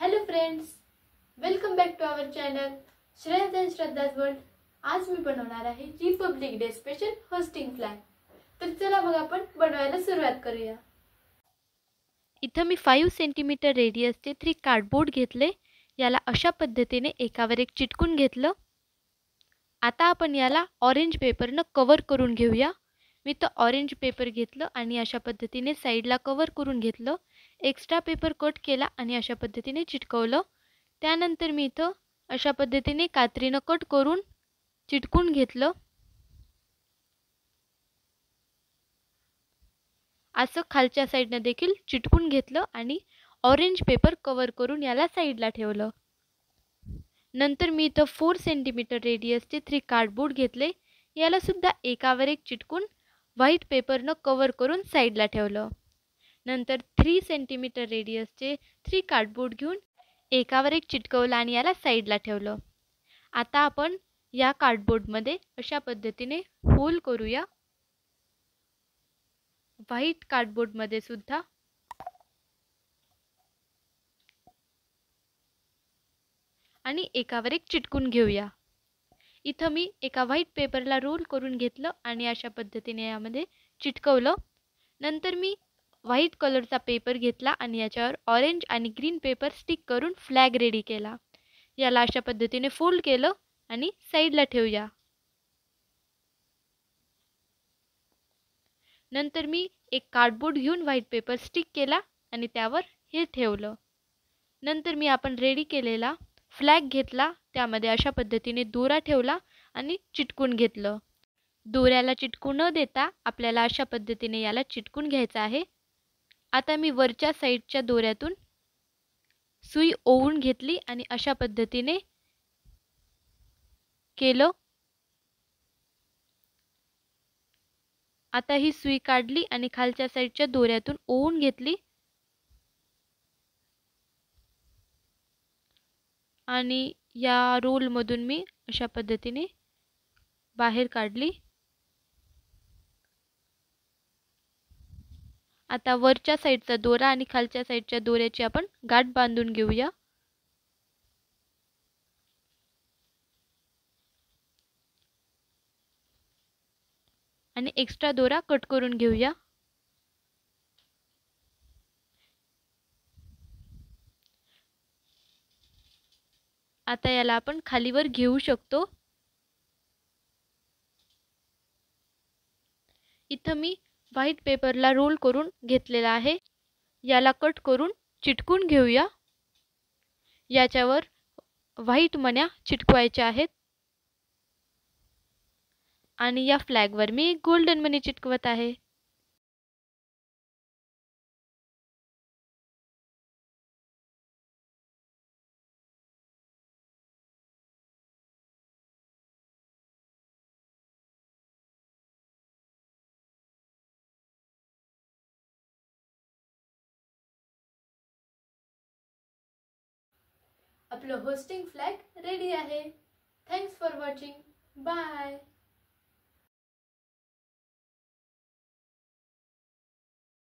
Hello friends, welcome back to our channel Shreyas and Shraddha's world. आज मी बनवणार आहे Republic Day special hoisting flag. तर चला मग आपण बनवायला सुरुवात करूया। इथं मी 5 सेंटीमीटर रेडियसचे 3 कार्डबोर्ड घेतले। याला अशा पद्धतीने एकावर एक चिटकून घेतलं। आता आपण याला ऑरेंज पेपरनं कव्हर करून घेऊया। मी तो ऑरेंज पेपर घेतलं आणि अशा पद्धतीने साईडला कव्हर करून घेतलं। एक्स्ट्रा पेपर कट केला आणि अशा पद्धतीने चिटकवलं। त्यानंतर मी इथं अशा पद्धतीने कात्रीनं कट करून चिटकून घेतलं। असं खालच्या साईडने देखील चिटकून घेतलं आणि ऑरेंज पेपर कव्हर करून याला साईडला ठेवलं। नंतर मी इथं 4 सेंटीमीटर रेडियसचे 3 कार्डबोर्ड घेतले। याला सुद्धा एकावर एक चिटकून व्हाईट पेपरनं कव्हर करून साईडला ठेवलं। नंतर 3 सेंटीमीटर रेडियसचे 3 कार्डबोर्ड घेऊन एकावर एक चिटकवलं आणि याला साईडला ठेवलं। आता आपण या कार्डबोर्डमध्ये अशा पद्धतीने होल करूया। व्हाईट कार्डबोर्डमध्ये सुद्धा आणि एकावर एक चिटकून घेऊया। इथं मी एका व्हाईट पेपरला रोल करून घेतलं आणि अशा पद्धतीने यामध्ये चिटकवलं। नंतर मी व्हाईट कलरचा पेपर घेतला आणि याच्यावर ऑरेंज आणि ग्रीन पेपर स्टिक करून फ्लॅग रेडी केला। याला अशा पद्धतीने फोल्ड केलं आणि साईडला ठेवूया। नंतर मी एक कार्डबोर्ड घेऊन व्हाईट पेपर स्टिक केला आणि त्यावर हे ठेवलं। नंतर मी आपण रेडी केलेला फ्लॅग घेतला, त्यामध्ये अशा पद्धतीने दोरा ठेवला आणि चिटकून घेतलं। दोऱ्याला चिटकू न देता आपल्याला अशा पद्धतीने याला चिटकून घ्यायचं आहे। आता मी वरच्या साईडच्या दोऱ्यातून सुई ओवून घेतली आणि अशा पद्धतीने केलं। आता ही सुई काढली आणि खालच्या साईडच्या दोऱ्यातून ओवून घेतली आणि या रोलमधून मी अशा पद्धतीने बाहेर काढली। आता वरच्या साईडचा दोरा आणि खालच्या साईडच्या दोऱ्याची आपण गाठ बांधून घेऊया। आणि एक्स्ट्रा दोरा कट करून घेऊया। आता याला आपण खालीवर घेऊ शकतो। इथं मी व्हाईट पेपरला रोल करून घेतलेला आहे। याला कट करून चिटकून घेऊया। याच्यावर व्हाईट मण्या चिटकवायच्या आहेत आणि या फ्लॅगवर मी एक गोल्डन मनी चिटकवत आहे। आपलं होस्टिंग फ्लॅग रेडी आहे। Thanks for watching. बाय।